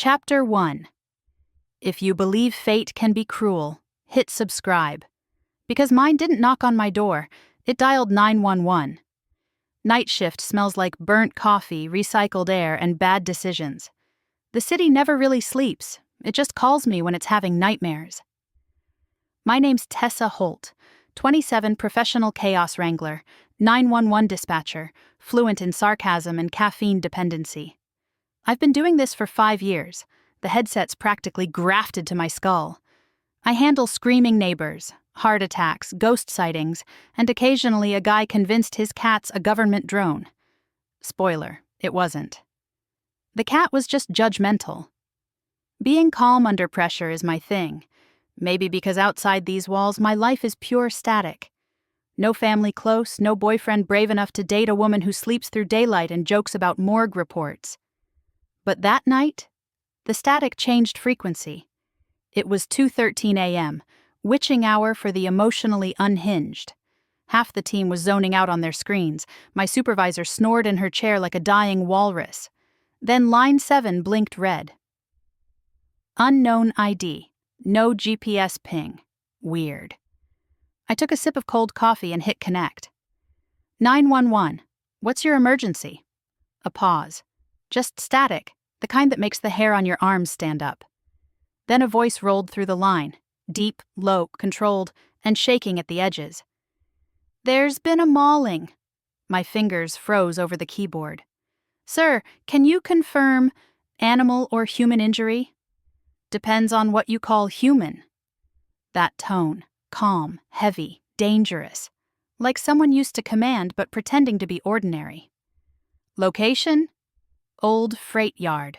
Chapter 1. If you believe fate can be cruel, hit subscribe. Because mine didn't knock on my door, it dialed 911. Night shift smells like burnt coffee, recycled air, and bad decisions. The city never really sleeps, it just calls me when it's having nightmares. My name's Tessa Holt, 27, professional chaos wrangler, 911 dispatcher, fluent in sarcasm and caffeine dependency. I've been doing this for 5 years. The headset's practically grafted to my skull. I handle screaming neighbors, heart attacks, ghost sightings, and occasionally a guy convinced his cat's a government drone. Spoiler, it wasn't. The cat was just judgmental. Being calm under pressure is my thing. Maybe because outside these walls my life is pure static. No family close, no boyfriend brave enough to date a woman who sleeps through daylight and jokes about morgue reports. But that night, the static changed frequency. It was 2:13 a.m., witching hour for the emotionally unhinged. Half the team was zoning out on their screens. My supervisor snored in her chair like a dying walrus. Then line 7 blinked red. Unknown ID. No GPS ping. Weird. I took a sip of cold coffee and hit connect. 911. What's your emergency? A pause. Just static, the kind that makes the hair on your arms stand up. Then a voice rolled through the line, deep, low, controlled, and shaking at the edges. There's been a mauling. My fingers froze over the keyboard. Sir, can you confirm animal or human injury? Depends on what you call human. That tone, calm, heavy, dangerous, like someone used to command but pretending to be ordinary. Location? Old freight yard.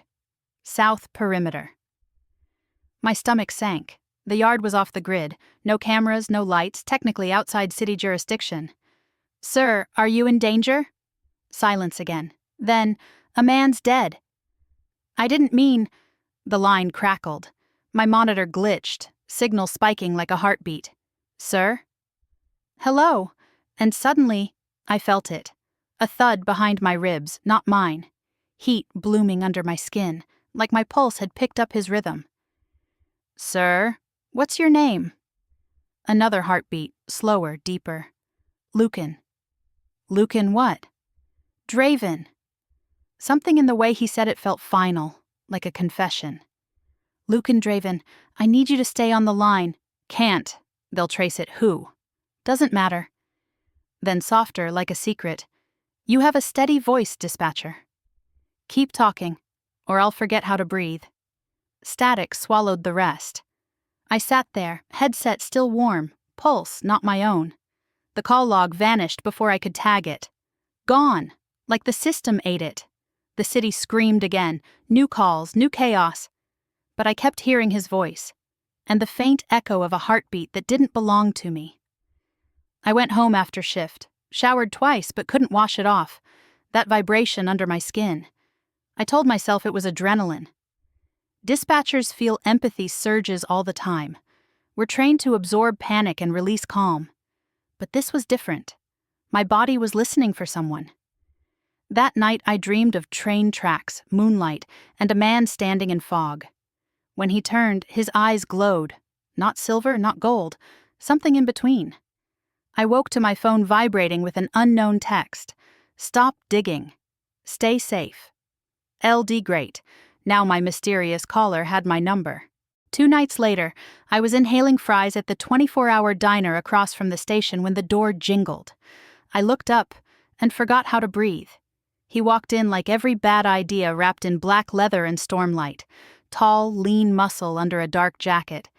South perimeter. My stomach sank. The yard was off the grid. No cameras, no lights, technically outside city jurisdiction. Sir, are you in danger? Silence again. Then, a man's dead. I didn't mean... The line crackled. My monitor glitched, signal spiking like a heartbeat. Sir? Hello. And suddenly, I felt it. A thud behind my ribs, not mine. Heat blooming under my skin, like my pulse had picked up his rhythm. Sir, what's your name? Another heartbeat, slower, deeper. Lucan. Lucan what? Draven. Something in the way he said it felt final, like a confession. Lucan Draven, I need you to stay on the line. Can't. They'll trace it. Who? Doesn't matter. Then softer, like a secret. You have a steady voice, dispatcher. Keep talking, or I'll forget how to breathe. Static swallowed the rest. I sat there, headset still warm, pulse not my own. The call log vanished before I could tag it. Gone, like the system ate it. The city screamed again, new calls, new chaos. But I kept hearing his voice, and the faint echo of a heartbeat that didn't belong to me. I went home after shift, showered twice but couldn't wash it off, that vibration under my skin. I told myself it was adrenaline. Dispatchers feel empathy surges all the time. We're trained to absorb panic and release calm. But this was different. My body was listening for someone. That night I dreamed of train tracks, moonlight, and a man standing in fog. When he turned, his eyes glowed. Not silver, not gold, something in between. I woke to my phone vibrating with an unknown text. Stop digging. Stay safe. LD great. Now my mysterious caller had my number. 2 nights later, I was inhaling fries at the 24-hour diner across from the station when the door jingled. I looked up and forgot how to breathe. He walked in like every bad idea wrapped in black leather and stormlight. Tall, lean muscle under a dark jacket.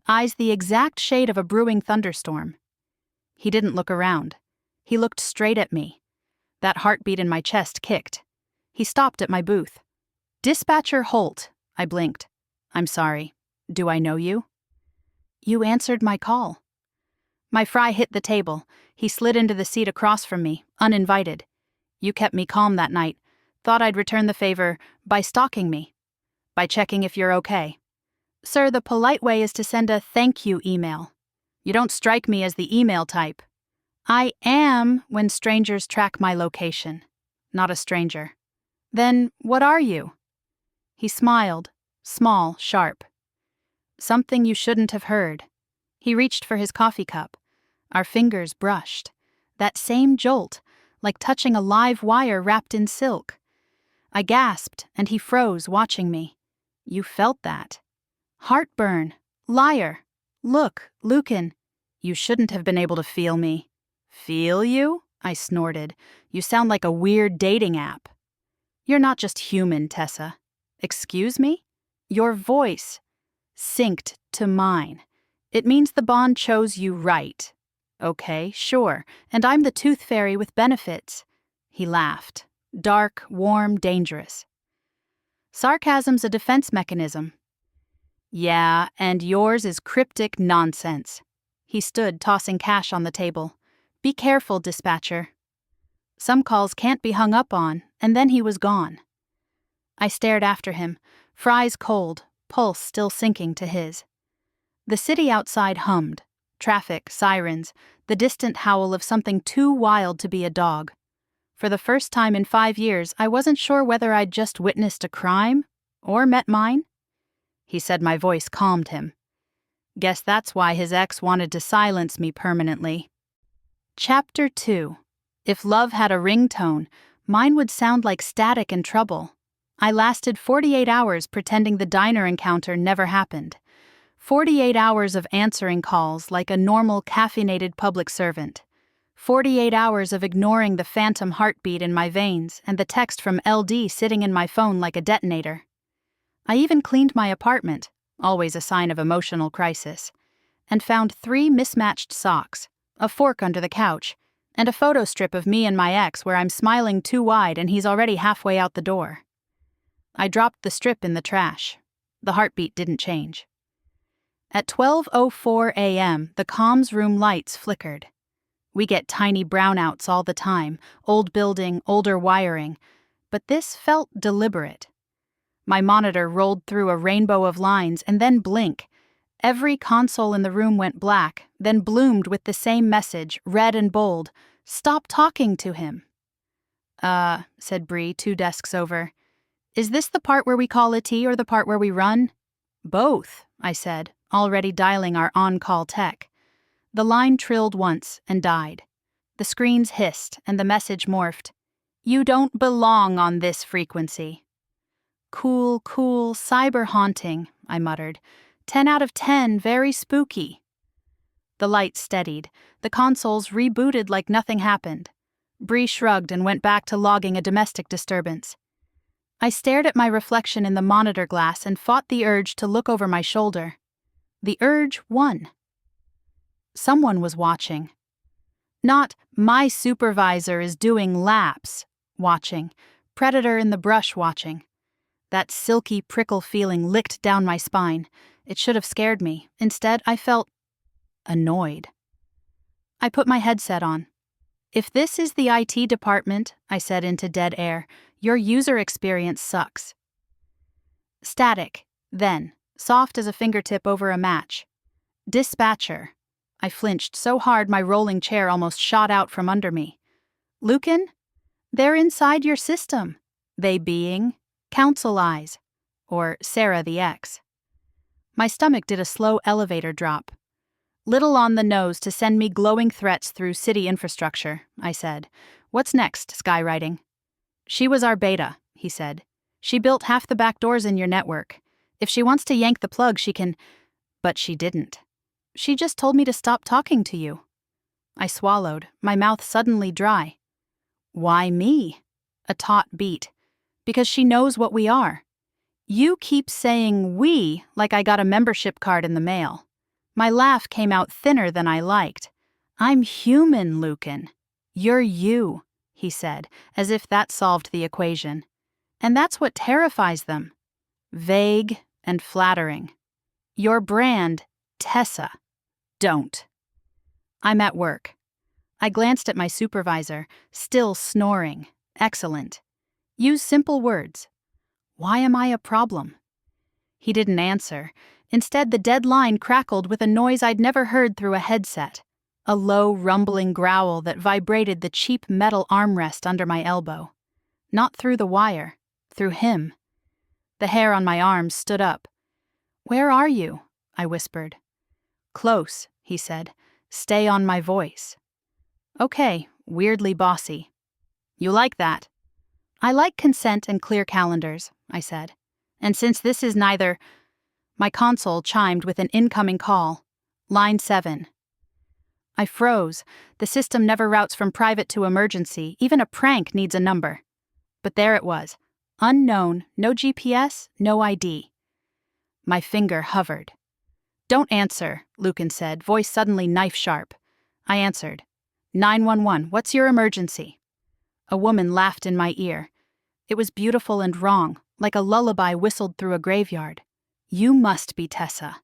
Eyes the exact shade of a brewing thunderstorm. He didn't look around. He looked straight at me. That heartbeat in my chest kicked. He stopped at my booth. Dispatcher Holt, I blinked. I'm sorry. Do I know you? You answered my call. My fry hit the table. He slid into the seat across from me, uninvited. You kept me calm that night. Thought I'd return the favor by stalking me. By checking if you're okay. Sir, the polite way is to send a thank you email. You don't strike me as the email type. I am when strangers track my location. Not a stranger. Then what are you? He smiled, Small, sharp. Something you shouldn't have heard. He reached for his coffee cup. Our fingers brushed. That same jolt, like touching a live wire wrapped in silk. I gasped, and he froze, watching me. You felt that. Heartburn. Liar. Look, Lucan. You shouldn't have been able to feel me. Feel you? I snorted. You sound like a weird dating app. You're not just human, Tessa. Excuse me? Your voice synced to mine. It means the bond chose you right. Okay, sure, and I'm the tooth fairy with benefits. He laughed. Dark, warm, dangerous. Sarcasm's a defense mechanism. Yeah, and yours is cryptic nonsense. He stood, tossing cash on the table. Be careful, dispatcher. Some calls can't be hung up on, and then he was gone. I stared after him, fries cold, pulse still sinking to his. The city outside hummed. Traffic, sirens, the distant howl of something too wild to be a dog. For the first time in 5 years, I wasn't sure whether I'd just witnessed a crime or met mine. He said my voice calmed him. Guess that's why his ex wanted to silence me permanently. Chapter 2. If love had a ringtone, mine would sound like static and trouble. I lasted 48 hours pretending the diner encounter never happened. 48 hours of answering calls like a normal caffeinated public servant. 48 hours of ignoring the phantom heartbeat in my veins and the text from LD sitting in my phone like a detonator. I even cleaned my apartment, always a sign of emotional crisis, and found 3 mismatched socks, a fork under the couch, and a photo strip of me and my ex where I'm smiling too wide and he's already halfway out the door. I dropped the strip in the trash. The heartbeat didn't change. At 12:04 a.m., the comms room lights flickered. We get tiny brownouts all the time, old building, older wiring, but this felt deliberate. My monitor rolled through a rainbow of lines and then blink. Every console in the room went black, then bloomed with the same message, red and bold. Stop talking to him. Said Bree, 2 desks over. Is this the part where we call a tea or the part where we run? Both, I said, already dialing our on-call tech. The line trilled once and died. The screens hissed and the message morphed. You don't belong on this frequency. Cool, cyber haunting, I muttered. 10 out of 10, very spooky. The lights steadied. The consoles rebooted like nothing happened. Bree shrugged and went back to logging a domestic disturbance. I stared at my reflection in the monitor glass and fought the urge to look over my shoulder. The urge won. Someone was watching. Not, my supervisor is doing laps, watching. Predator in the brush watching. That silky prickle feeling licked down my spine. It should have scared me. Instead, I felt annoyed. I put my headset on. If this is the IT department, I said into dead air, your user experience sucks. Static, then, soft as a fingertip over a match. Dispatcher. I flinched so hard my rolling chair almost shot out from under me. Lucan? They're inside your system. They being Council Eyes, or Sera the ex. My stomach did a slow elevator drop. Little on the nose to send me glowing threats through city infrastructure, I said. What's next, skywriting? She was our beta, he said. She built half the back doors in your network. If she wants to yank the plug, she can. But she didn't. She just told me to stop talking to you. I swallowed, my mouth suddenly dry. Why me? A taut beat. Because she knows what we are. You keep saying we like I got a membership card in the mail. My laugh came out thinner than I liked. I'm human, Lucan. You're you, he said, as if that solved the equation. And that's what terrifies them. Vague and flattering. Your brand, Tessa. Don't. I'm at work. I glanced at my supervisor, still snoring. Excellent. Use simple words. Why am I a problem? He didn't answer. Instead, the dead line crackled with a noise I'd never heard through a headset. A low, rumbling growl that vibrated the cheap metal armrest under my elbow. Not through the wire. Through him. The hair on my arms stood up. "Where are you?" I whispered. "Close," he said. "Stay on my voice." "Okay," weirdly bossy. "You like that?" "I like consent and clear calendars," I said. "And since this is neither—" My console chimed with an incoming call. Line 7. I froze. The system never routes from private to emergency. Even a prank needs a number. But there it was. Unknown, no GPS, no ID. My finger hovered. "Don't answer," Lucan said, voice suddenly knife-sharp. I answered. 911, what's your emergency?" A woman laughed in my ear. It was beautiful and wrong, like a lullaby whistled through a graveyard. "You must be Tessa."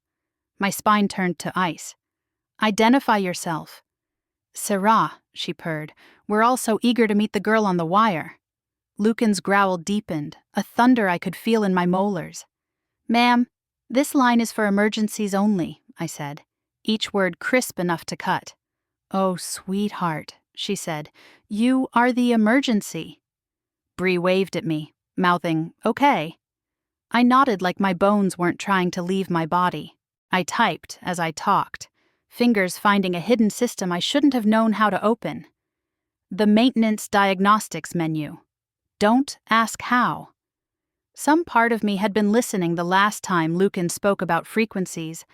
My spine turned to ice. "Identify yourself." "Sera," she purred. "We're all so eager to meet the girl on the wire." Lucan's growl deepened, a thunder I could feel in my molars. "Ma'am, this line is for emergencies only," I said, each word crisp enough to cut. "Oh, sweetheart," she said, "you are the emergency." Bree waved at me, mouthing, "Okay." I nodded like my bones weren't trying to leave my body. I typed as I talked, fingers finding a hidden system I shouldn't have known how to open. The maintenance diagnostics menu. Don't ask how. Some part of me had been listening the last time Lucan spoke about frequencies,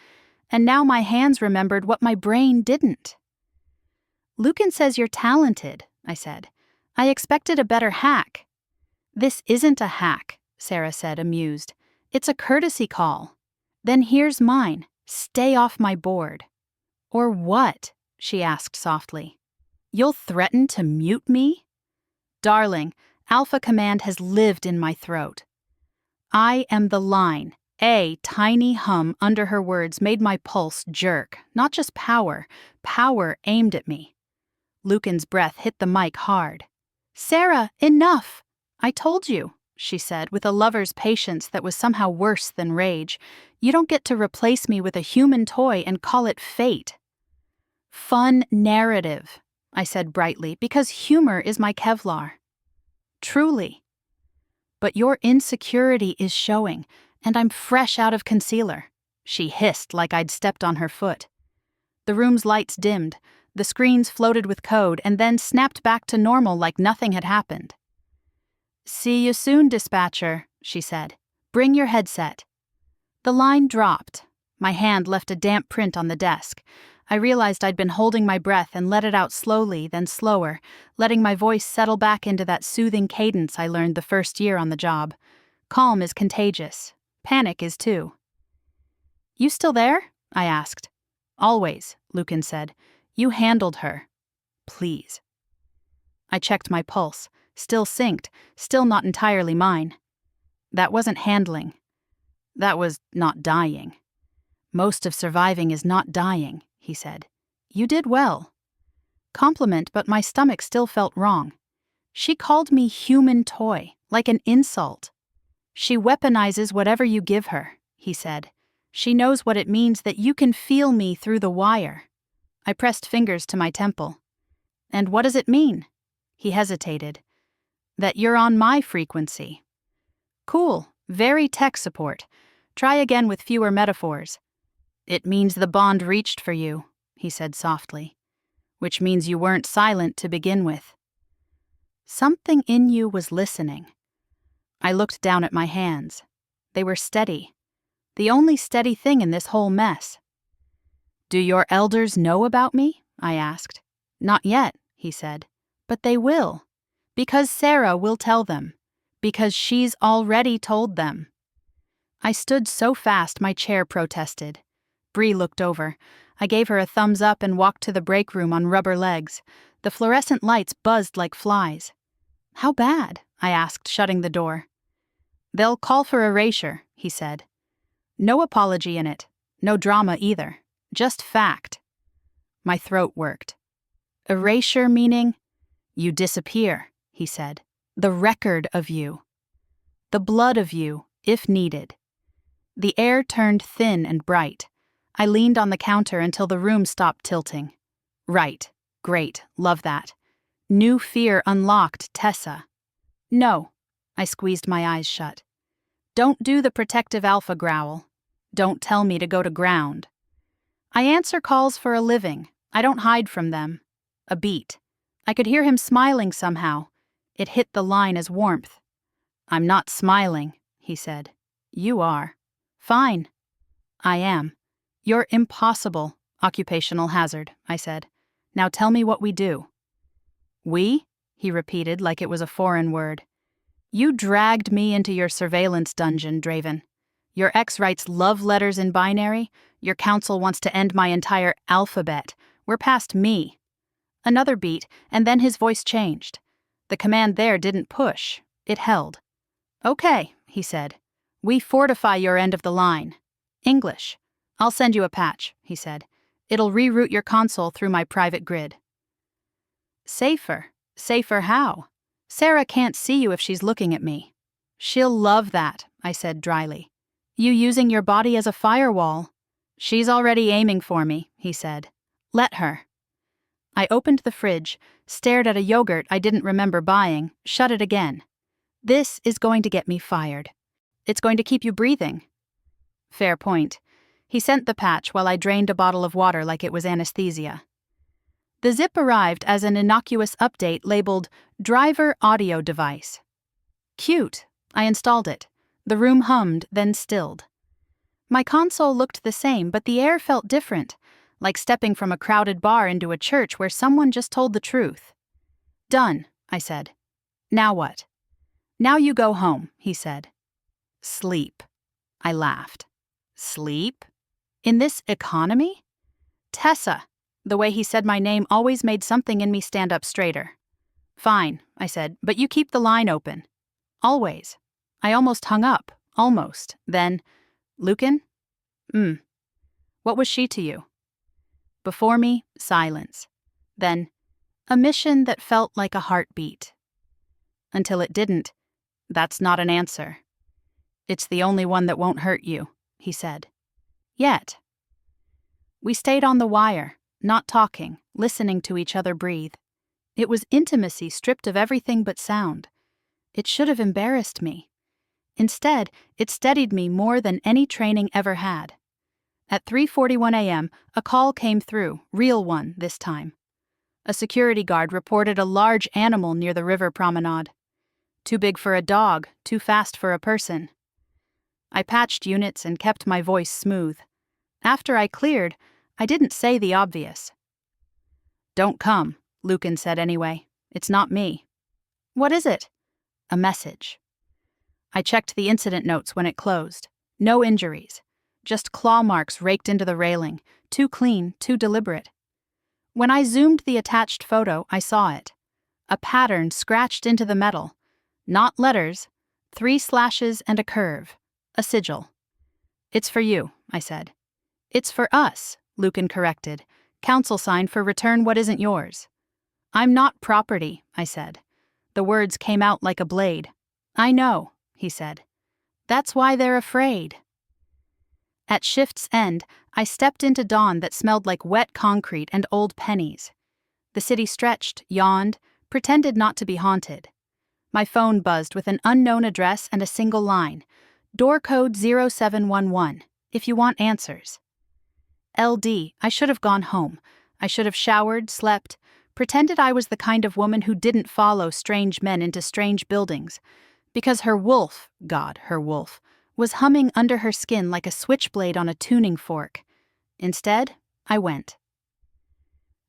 and now my hands remembered what my brain didn't. "Lucan says you're talented," I said. "I expected a better hack." "This isn't a hack," Sera said, amused. "It's a courtesy call. Then here's mine. Stay off my board." "Or what?" she asked softly. "You'll threaten to mute me?" "Darling, Alpha Command has lived in my throat." "I am the line." A tiny hum under her words made my pulse jerk, not just power aimed at me. Lucan's breath hit the mic hard. "Sera, enough! I told you," she said, with a lover's patience that was somehow worse than rage. "You don't get to replace me with a human toy and call it fate." "Fun narrative," I said brightly, "because humor is my Kevlar." "Truly." "But your insecurity is showing, and I'm fresh out of concealer," she hissed like I'd stepped on her foot. The room's lights dimmed, the screens floated with code, and then snapped back to normal like nothing had happened. "See you soon, dispatcher," she said. "Bring your headset." The line dropped. My hand left a damp print on the desk. I realized I'd been holding my breath and let it out slowly, then slower, letting my voice settle back into that soothing cadence I learned the first year on the job. Calm is contagious. Panic is too. "You still there?" I asked. "Always," Lucan said. "You handled her. Please." I checked my pulse. Still synced, still not entirely mine. That wasn't handling. That was not dying. "Most of surviving is not dying," he said. "You did well." Compliment, but my stomach still felt wrong. She called me human toy, like an insult. "She weaponizes whatever you give her," he said. "She knows what it means that you can feel me through the wire." I pressed fingers to my temple. "And what does it mean?" He hesitated. "That you're on my frequency." "Cool, very tech support. Try again with fewer metaphors." "It means the bond reached for you," he said softly. "Which means you weren't silent to begin with." Something in you was listening. I looked down at my hands. They were steady. The only steady thing in this whole mess. "Do your elders know about me?" I asked. "Not yet," he said. "But they will. Because Sera will tell them. Because she's already told them." I stood so fast my chair protested. Bree looked over. I gave her a thumbs up and walked to the break room on rubber legs. The fluorescent lights buzzed like flies. "How bad?" I asked, shutting the door. "They'll call for erasure," he said. "No apology in it. No drama either. Just fact." My throat worked. "Erasure meaning?" "You disappear," he said. "The record of you. The blood of you, if needed." The air turned thin and bright. I leaned on the counter until the room stopped tilting. Right. Great. Love that. New fear unlocked, Tessa. "No." I squeezed my eyes shut. Don't do the protective alpha growl. Don't tell me to go to ground. I answer calls for a living. I don't hide from them. A beat. I could hear him smiling somehow. It hit the line as warmth. I'm not smiling, he said. You are. Fine. I am. You're impossible, occupational hazard, I said. Now tell me what we do. We? He repeated like it was a foreign word. You dragged me into your surveillance dungeon, Draven. Your ex writes love letters in binary. Your counsel wants to end my entire alphabet. We're past me. Another beat, and then his voice changed. The command there didn't push. It held. Okay, he said. We fortify your end of the line. English. I'll send you a patch, he said. It'll reroute your console through my private grid. Safer. Safer how? Sera can't see you if she's looking at me. She'll love that, I said dryly. You using your body as a firewall. She's already aiming for me, he said. Let her. I opened the fridge, stared at a yogurt I didn't remember buying, shut it again. This is going to get me fired. It's going to keep you breathing. Fair point. He sent the patch while I drained a bottle of water like it was anesthesia. The zip arrived as an innocuous update labeled Driver Audio Device. Cute. I installed it. The room hummed, then stilled. My console looked the same, but the air felt different, like stepping from a crowded bar into a church where someone just told the truth. Done, I said. Now what? Now you go home, he said. Sleep. I laughed. Sleep? In this economy? Tessa. The way he said my name always made something in me stand up straighter. Fine, I said, but you keep the line open. Always. I almost hung up. Almost. Then, Lucan? What was she to you? Before me, silence. Then, a mission that felt like a heartbeat. Until it didn't. That's not an answer. It's the only one that won't hurt you, he said. Yet. We stayed on the wire, not talking, listening to each other breathe. It was intimacy stripped of everything but sound. It should have embarrassed me. Instead, it steadied me more than any training ever had. At 3:41 a.m., a call came through, real one this time. A security guard reported a large animal near the river promenade. Too big for a dog, too fast for a person. I patched units and kept my voice smooth. After I cleared, I didn't say the obvious. Don't come, Lucan said anyway. It's not me. What is it? A message. I checked the incident notes when it closed. No injuries. Just claw marks raked into the railing. Too clean, too deliberate. When I zoomed the attached photo, I saw it. A pattern scratched into the metal. Not letters. 3 slashes and a curve. A sigil. It's for you, I said. It's for us, Lucan corrected. Council sign for return what isn't yours. I'm not property, I said. The words came out like a blade. I know, he said. That's why they're afraid. At shift's end, I stepped into dawn that smelled like wet concrete and old pennies. The city stretched, yawned, pretended not to be haunted. My phone buzzed with an unknown address and a single line. Door code 0711, if you want answers. LD, I should have gone home. I should have showered, slept, pretended I was the kind of woman who didn't follow strange men into strange buildings, because her wolf, God, her wolf, was humming under her skin like a switchblade on a tuning fork. Instead, I went.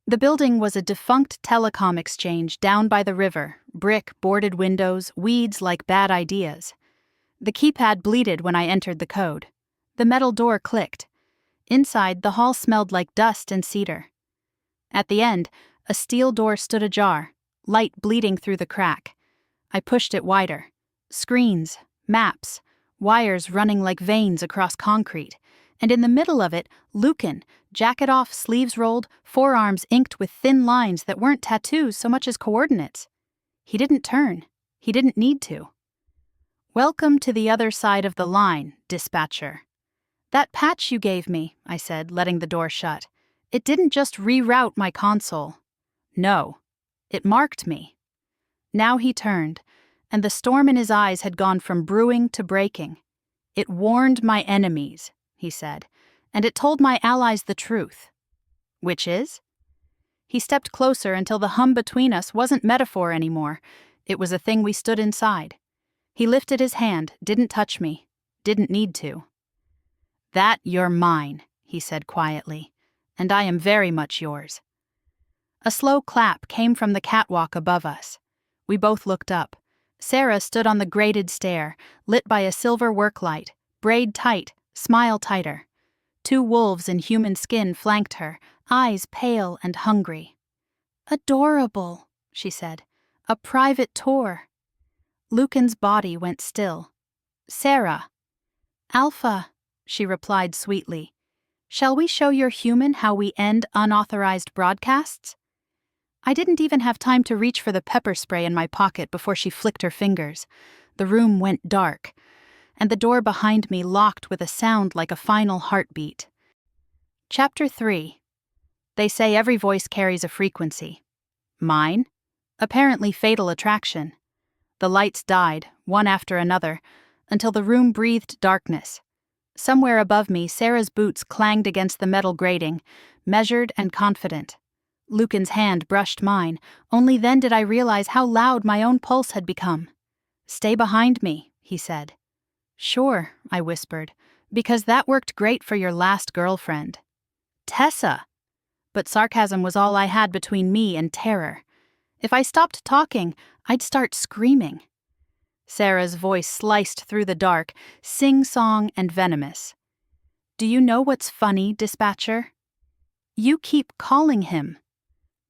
The building was a defunct telecom exchange down by the river, brick, boarded windows, weeds like bad ideas. The keypad bleated when I entered the code. The metal door clicked. Inside, the hall smelled like dust and cedar. At the end, a steel door stood ajar, light bleeding through the crack. I pushed it wider. Screens, maps, wires running like veins across concrete, and in the middle of it, Lucan, jacket off, sleeves rolled, forearms inked with thin lines that weren't tattoos so much as coordinates. He didn't turn. He didn't need to. Welcome to the other side of the line, dispatcher. That patch you gave me, I said, letting the door shut. It didn't just reroute my console. No, it marked me. Now he turned, and the storm in his eyes had gone from brewing to breaking. It warned my enemies, he said, and it told my allies the truth. Which is? He stepped closer until the hum between us wasn't metaphor anymore. It was a thing we stood inside. He lifted his hand, didn't touch me, didn't need to. That you're mine, he said quietly, and I am very much yours. A slow clap came from the catwalk above us. We both looked up. Sera stood on the grated stair, lit by a silver work light, braid tight, smile tighter. 2 wolves in human skin flanked her, eyes pale and hungry. Adorable, she said. A private tour. Lucan's body went still. Sera. Alpha, she replied sweetly. Shall we show your human how we end unauthorized broadcasts? I didn't even have time to reach for the pepper spray in my pocket before she flicked her fingers. The room went dark, and the door behind me locked with a sound like a final heartbeat. Chapter 3. They say every voice carries a frequency. Mine? Apparently fatal attraction. The lights died, one after another, until the room breathed darkness. Somewhere above me, Sera's boots clanged against the metal grating, measured and confident. Lucan's hand brushed mine. Only then did I realize how loud my own pulse had become. Stay behind me, he said. Sure, I whispered, because that worked great for your last girlfriend. Tessa! But sarcasm was all I had between me and terror. If I stopped talking, I'd start screaming. Sera's voice sliced through the dark, sing-song and venomous. Do you know what's funny, dispatcher? You keep calling him.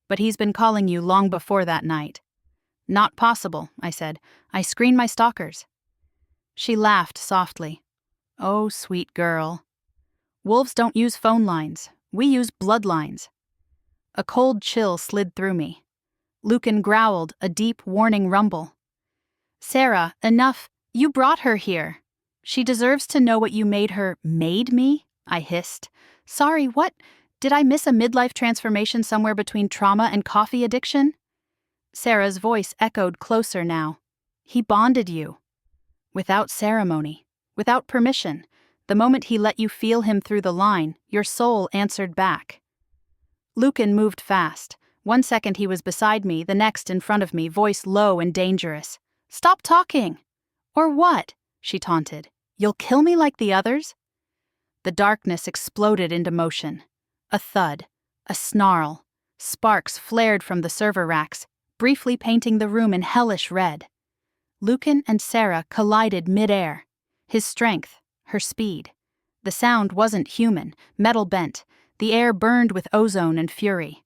But he's been calling you long before that night. Not possible, I said. I screen my stalkers. She laughed softly. Oh, sweet girl. Wolves don't use phone lines. We use bloodlines. A cold chill slid through me. Lucan growled, a deep, warning rumble. Sera, enough. You brought her here. She deserves to know what you made her. Made me? I hissed. Sorry, what? Did I miss a midlife transformation somewhere between trauma and coffee addiction? Sera's voice echoed closer now. He bonded you. Without ceremony. Without permission. The moment he let you feel him through the line, your soul answered back. Lucan moved fast. 1 second he was beside me, the next in front of me, voice low and dangerous. Stop talking! Or what? She taunted. You'll kill me like the others? The darkness exploded into motion. A thud, a snarl. Sparks flared from the server racks, briefly painting the room in hellish red. Lucan and Sera collided mid-air. His strength, her speed. The sound wasn't human, metal bent. The air burned with ozone and fury.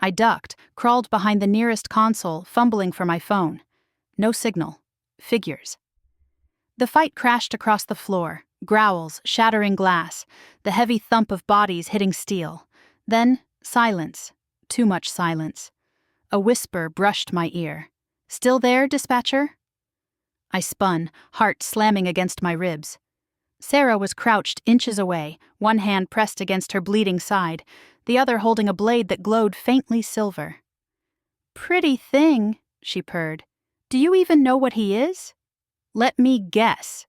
I ducked, crawled behind the nearest console, fumbling for my phone. No signal. Figures. The fight crashed across the floor, growls, shattering glass, the heavy thump of bodies hitting steel. Then, silence. Too much silence. A whisper brushed my ear. Still there, dispatcher? I spun, heart slamming against my ribs. Sera was crouched inches away, one hand pressed against her bleeding side, the other holding a blade that glowed faintly silver. Pretty thing, she purred. Do you even know what he is? Let me guess.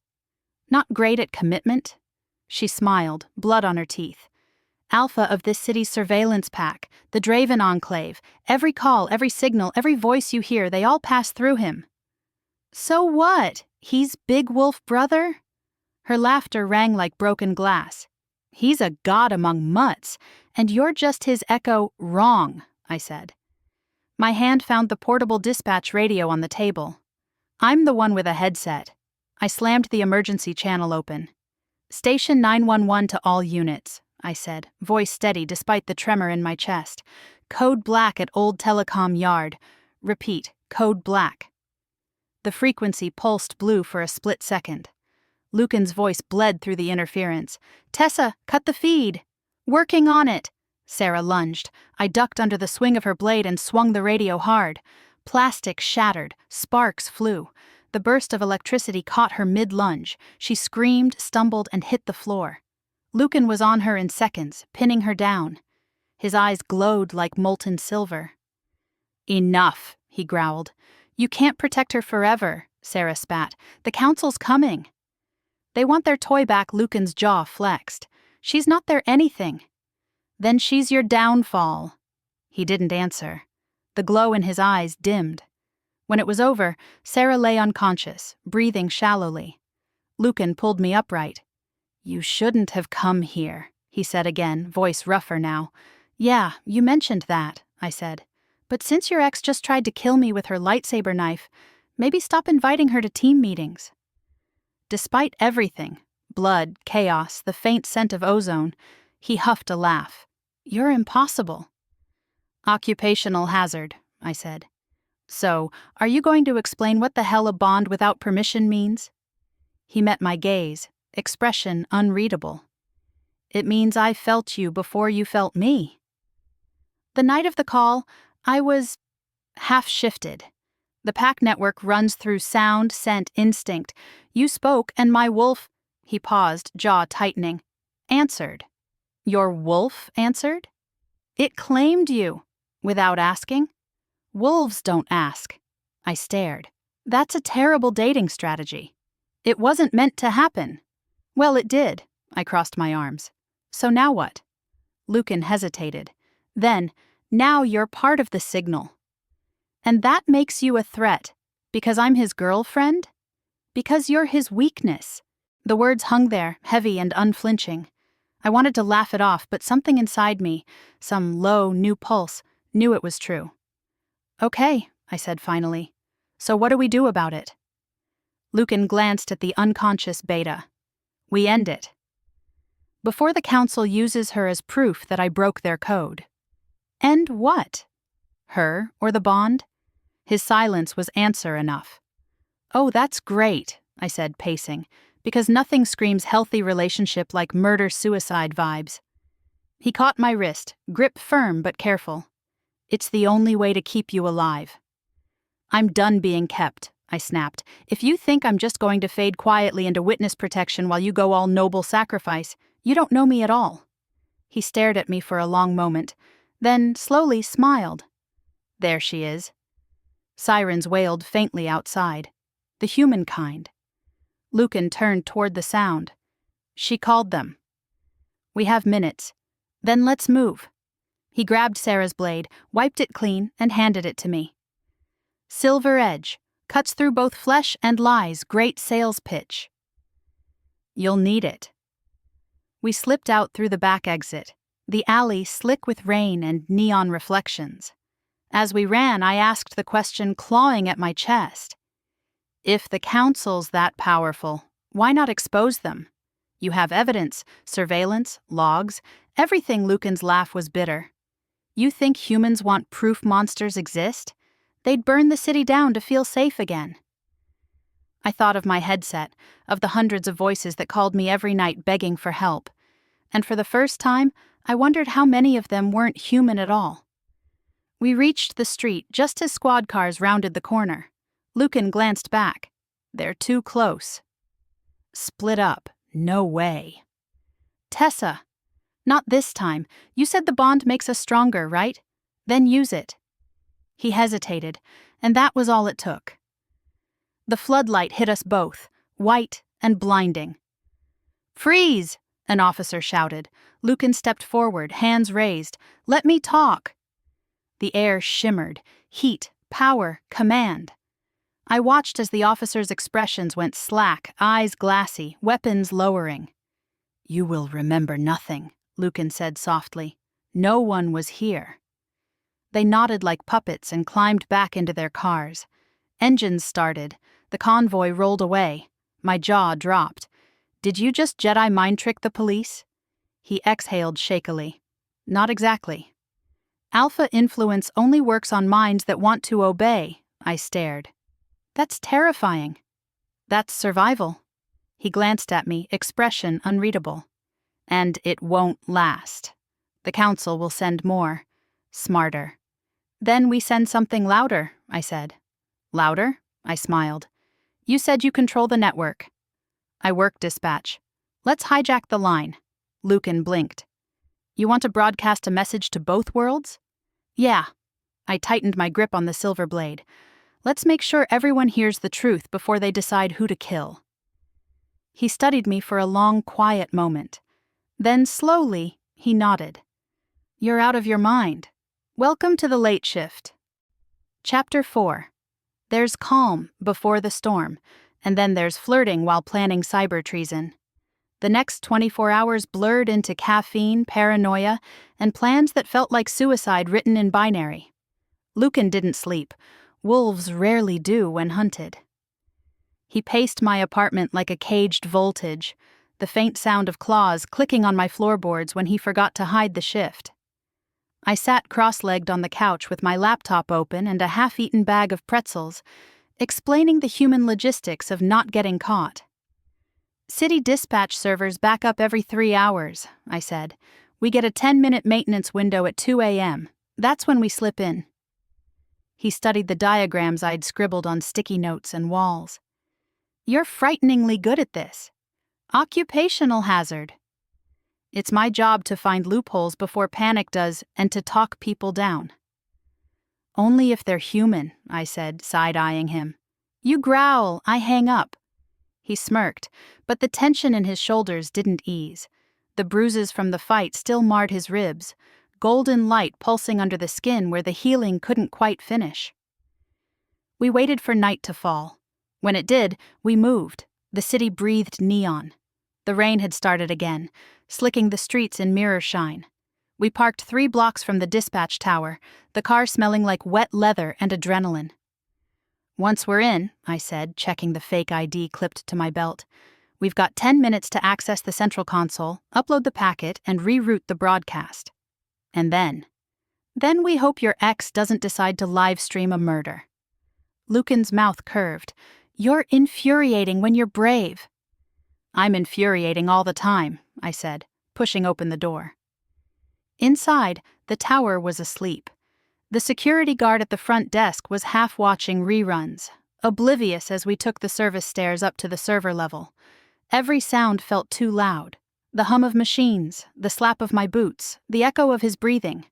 Not great at commitment? She smiled, blood on her teeth. Alpha of this city's surveillance pack, the Draven enclave. Every call, every signal, every voice you hear, they all pass through him. So what? He's Big Wolf brother? Her laughter rang like broken glass. He's a god among mutts, and you're just his echo. Wrong, I said. My hand found the portable dispatch radio on the table. I'm the one with a headset. I slammed the emergency channel open. Station 911 to all units, I said, voice steady despite the tremor in my chest. Code black at Old Telecom Yard. Repeat, code black. The frequency pulsed blue for a split second. Lucan's voice bled through the interference. Tessa, cut the feed. Working on it. Sera lunged. I ducked under the swing of her blade and swung the radio hard. Plastic shattered. Sparks flew. The burst of electricity caught her mid-lunge. She screamed, stumbled, and hit the floor. Lucan was on her in seconds, pinning her down. His eyes glowed like molten silver. Enough, he growled. You can't protect her forever, Sera spat. The council's coming. They want their toy back. Lucan's jaw flexed. She's not their anything. Then she's your downfall. He didn't answer. The glow in his eyes dimmed. When it was over, Sera lay unconscious, breathing shallowly. Lucan pulled me upright. You shouldn't have come here, he said again, voice rougher now. Yeah, you mentioned that, I said. But since your ex just tried to kill me with her lightsaber knife, maybe stop inviting her to team meetings. Despite everything, blood, chaos, the faint scent of ozone, he huffed a laugh. You're impossible. Occupational hazard, I said. So, are you going to explain what the hell a bond without permission means? He met my gaze, expression unreadable. It means I felt you before you felt me. The night of the call, I was half-shifted. The pack network runs through sound, scent, instinct. You spoke, and my wolf, he paused, jaw tightening, answered. Your wolf answered? It claimed you, without asking. Wolves don't ask. I stared. That's a terrible dating strategy. It wasn't meant to happen. Well, it did. I crossed my arms. So now what? Lucan hesitated. Then, now you're part of the signal. And that makes you a threat, because I'm his girlfriend? Because you're his weakness. The words hung there, heavy and unflinching. I wanted to laugh it off, but something inside me, some low, new pulse, knew it was true. Okay, I said finally. So what do we do about it? Lucan glanced at the unconscious Beta. We end it. Before the council uses her as proof that I broke their code. End what? Her or the bond? His silence was answer enough. Oh, that's great, I said, pacing, because nothing screams healthy relationship like murder-suicide vibes. He caught my wrist, grip firm but careful. It's the only way to keep you alive. I'm done being kept, I snapped. If you think I'm just going to fade quietly into witness protection while you go all noble sacrifice, you don't know me at all. He stared at me for a long moment, then slowly smiled. There she is. Sirens wailed faintly outside. The human kind. Lucan turned toward the sound. She called them. We have minutes. Then let's move. He grabbed Sera's blade, wiped it clean, and handed it to me. Silver edge. Cuts through both flesh and lies. Great sales pitch. You'll need it. We slipped out through the back exit, the alley slick with rain and neon reflections. As we ran, I asked the question clawing at my chest. If the council's that powerful, why not expose them? You have evidence, surveillance, logs, everything. Lucan's laugh was bitter. You think humans want proof monsters exist? They'd burn the city down to feel safe again. I thought of my headset, of the hundreds of voices that called me every night begging for help. And for the first time, I wondered how many of them weren't human at all. We reached the street just as squad cars rounded the corner. Lucan glanced back. They're too close. Split up. No way. Tessa. Not this time. You said the bond makes us stronger, right? Then use it. He hesitated, and that was all it took. The floodlight hit us both, white and blinding. Freeze! An officer shouted. Lucan stepped forward, hands raised. Let me talk. The air shimmered. Heat, power, command. I watched as the officer's expressions went slack, eyes glassy, weapons lowering. You will remember nothing, Lucan said softly. No one was here. They nodded like puppets and climbed back into their cars. Engines started. The convoy rolled away. My jaw dropped. Did you just Jedi mind trick the police? He exhaled shakily. Not exactly. Alpha influence only works on minds that want to obey, I stared. That's terrifying. That's survival. He glanced at me, expression unreadable. And it won't last. The council will send more. Smarter. Then we send something louder, I said. Louder? I smiled. You said you control the network. I work dispatch. Let's hijack the line. Lucan blinked. You want to broadcast a message to both worlds? Yeah. I tightened my grip on the silver blade. Let's make sure everyone hears the truth before they decide who to kill. He studied me for a long, quiet moment. Then, slowly, he nodded. "You're out of your mind. Welcome to the late shift." Chapter 4. There's calm before the storm, and then there's flirting while planning cyber treason. The next 24 hours blurred into caffeine, paranoia, and plans that felt like suicide written in binary. Lucan didn't sleep. Wolves rarely do when hunted. He paced my apartment like a caged voltage, the faint sound of claws clicking on my floorboards when he forgot to hide the shift. I sat cross-legged on the couch with my laptop open and a half-eaten bag of pretzels, explaining the human logistics of not getting caught. "City dispatch servers back up every 3 hours," I said. "We get a 10-minute maintenance window at 2 a.m. That's when we slip in." He studied the diagrams I'd scribbled on sticky notes and walls. "You're frighteningly good at this. Occupational hazard." "It's my job to find loopholes before panic does and to talk people down." "Only if they're human," I said, side-eyeing him. "You growl, I hang up." He smirked, but the tension in his shoulders didn't ease. The bruises from the fight still marred his ribs, golden light pulsing under the skin where the healing couldn't quite finish. We waited for night to fall. When it did, we moved. The city breathed neon. The rain had started again, slicking the streets in mirror shine. We parked 3 blocks from the dispatch tower, the car smelling like wet leather and adrenaline. "Once we're in," I said, checking the fake ID clipped to my belt, "we've got 10 minutes to access the central console, upload the packet, and reroute the broadcast. And then we hope your ex doesn't decide to live stream a murder." Lucan's mouth curved. "You're infuriating when you're brave." "I'm infuriating all the time," I said, pushing open the door. Inside, the tower was asleep. The security guard at the front desk was half-watching reruns, oblivious as we took the service stairs up to the server level. Every sound felt too loud. The hum of machines, the slap of my boots, the echo of his breathing.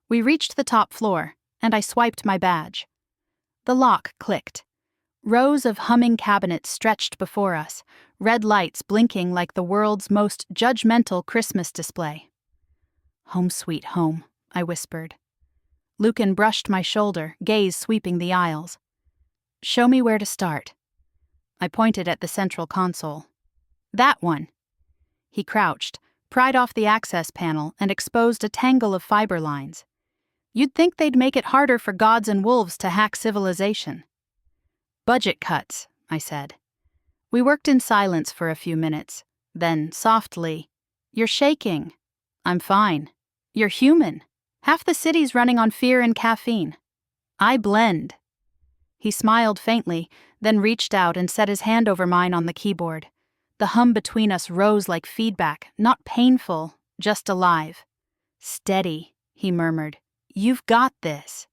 We reached the top floor, and I swiped my badge. The lock clicked. Rows of humming cabinets stretched before us, red lights blinking like the world's most judgmental Christmas display. "Home sweet home," I whispered. Lucan brushed my shoulder, gaze sweeping the aisles. "Show me where to start." I pointed at the central console. "That one." He crouched, pried off the access panel, and exposed a tangle of fiber lines. "You'd think they'd make it harder for gods and wolves to hack civilization." "Budget cuts," I said. We worked in silence for a few minutes. Then, softly, "You're shaking." "I'm fine." "You're human. Half the city's running on fear and caffeine." "I blend." He smiled faintly, then reached out and set his hand over mine on the keyboard. The hum between us rose like feedback, not painful, just alive. "Steady," he murmured. "You've got this."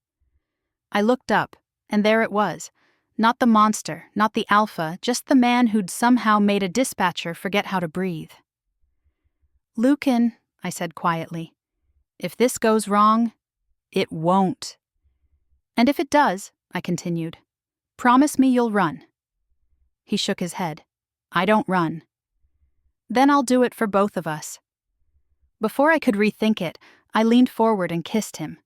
I looked up, and there it was. Not the monster, not the alpha, just the man who'd somehow made a dispatcher forget how to breathe. "Lucan," I said quietly, "if this goes wrong, it won't." "And if it does," I continued, "promise me you'll run." He shook his head. "I don't run." "Then I'll do it for both of us." Before I could rethink it, I leaned forward and kissed him.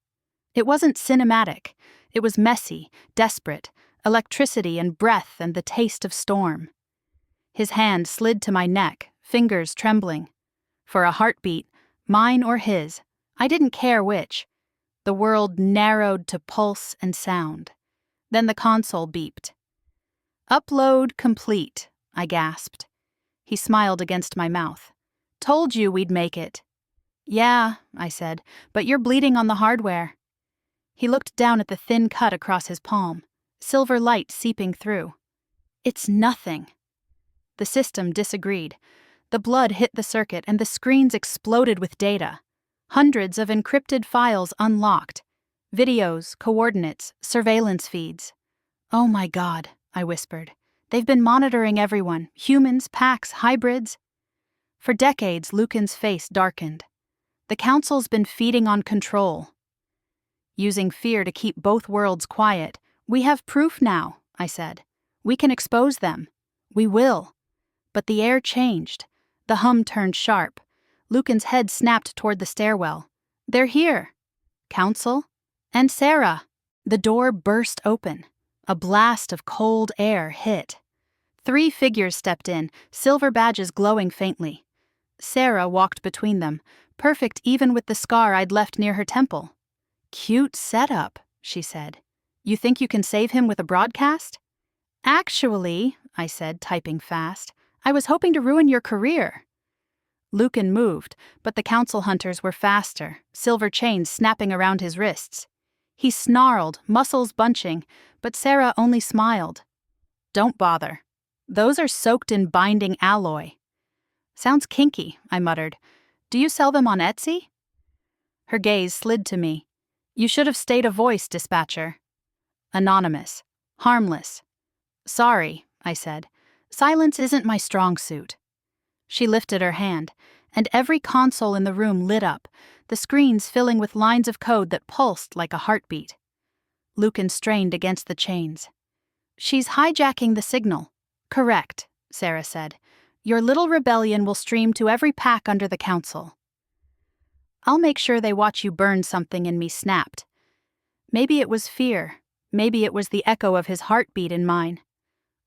It wasn't cinematic. It was messy, desperate, electricity and breath and the taste of storm. His hand slid to my neck, fingers trembling. For a heartbeat, mine or his, I didn't care which. The world narrowed to pulse and sound. Then the console beeped. "Upload complete," I gasped. He smiled against my mouth. "Told you we'd make it." "Yeah," I said, "but you're bleeding on the hardware." He looked down at the thin cut across his palm, silver light seeping through. "It's nothing." The system disagreed. The blood hit the circuit and the screens exploded with data. Hundreds of encrypted files unlocked. Videos, coordinates, surveillance feeds. "Oh my God," I whispered. "They've been monitoring everyone, humans, packs, hybrids." For decades, Lucan's face darkened. "The Council's been feeding on control." "Using fear to keep both worlds quiet. We have proof now," I said. "We can expose them. We will. But the air changed. The hum turned sharp. Lucan's head snapped toward the stairwell. "They're here! Council? And Sera!" The door burst open. A blast of cold air hit. 3 figures stepped in, silver badges glowing faintly. Sera walked between them, perfect even with the scar I'd left near her temple. "Cute setup," she said. "You think you can save him with a broadcast?" "Actually," I said, typing fast, "I was hoping to ruin your career." Lucan moved, but the council hunters were faster, silver chains snapping around his wrists. He snarled, muscles bunching, but Sera only smiled. "Don't bother. Those are soaked in binding alloy." "Sounds kinky," I muttered. "Do you sell them on Etsy?" Her gaze slid to me. "You should have stayed a voice, dispatcher." Anonymous. Harmless. "Sorry," I said. "Silence isn't my strong suit." She lifted her hand, and every console in the room lit up, the screens filling with lines of code that pulsed like a heartbeat. Lucan strained against the chains. "She's hijacking the signal." "Correct," Sera said. "Your little rebellion will stream to every pack under the council." "I'll make sure they watch you burn something in me," snapped. Maybe it was fear. Maybe it was the echo of his heartbeat in mine.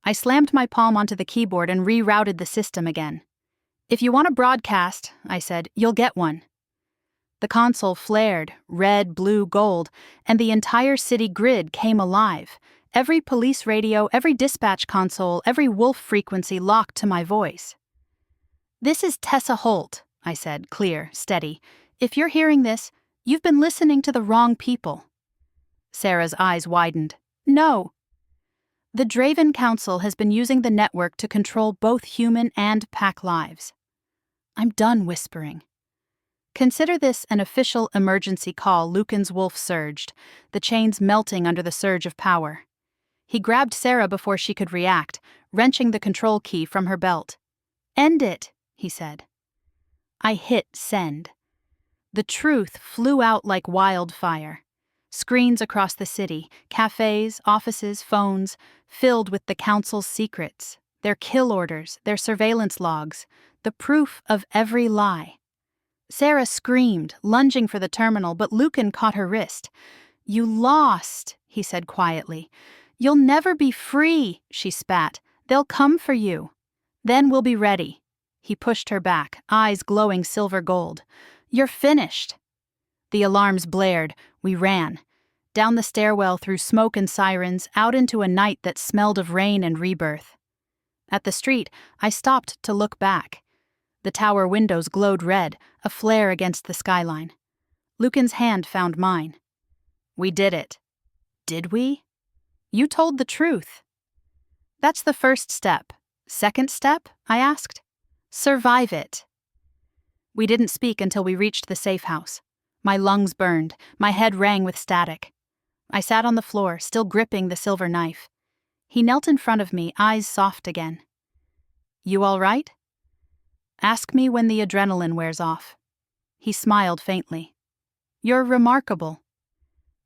I slammed my palm onto the keyboard and rerouted the system again. "If you want a broadcast," I said, "you'll get one." The console flared, red, blue, gold, and the entire city grid came alive. Every police radio, every dispatch console, every wolf frequency locked to my voice. "This is Tessa Holt," I said, clear, steady. "If you're hearing this, you've been listening to the wrong people." Sera's eyes widened. "No." "The Draven Council has been using the network to control both human and pack lives." I'm done whispering. "Consider this an official emergency call," Lucan's wolf surged, the chains melting under the surge of power. He grabbed Sera before she could react, wrenching the control key from her belt. "End it," he said. I hit send. The truth flew out like wildfire. Screens across the city, cafes, offices, phones, filled with the council's secrets, their kill orders, their surveillance logs, the proof of every lie. Sera screamed, lunging for the terminal, but Lucan caught her wrist. "You lost," he said quietly. "You'll never be free," she spat. "They'll come for you. Then we'll be ready." He pushed her back, eyes glowing silver gold. "You're finished." The alarms blared. We ran. Down the stairwell through smoke and sirens, out into a night that smelled of rain and rebirth. At the street, I stopped to look back. The tower windows glowed red, a flare against the skyline. Lucan's hand found mine. "We did it." "Did we?" "You told the truth." "That's the first step. Second step?" I asked. "Survive it." We didn't speak until we reached the safe house. My lungs burned, my head rang with static. I sat on the floor, still gripping the silver knife. He knelt in front of me, eyes soft again. "You all right?" "Ask me when the adrenaline wears off." He smiled faintly. "You're remarkable."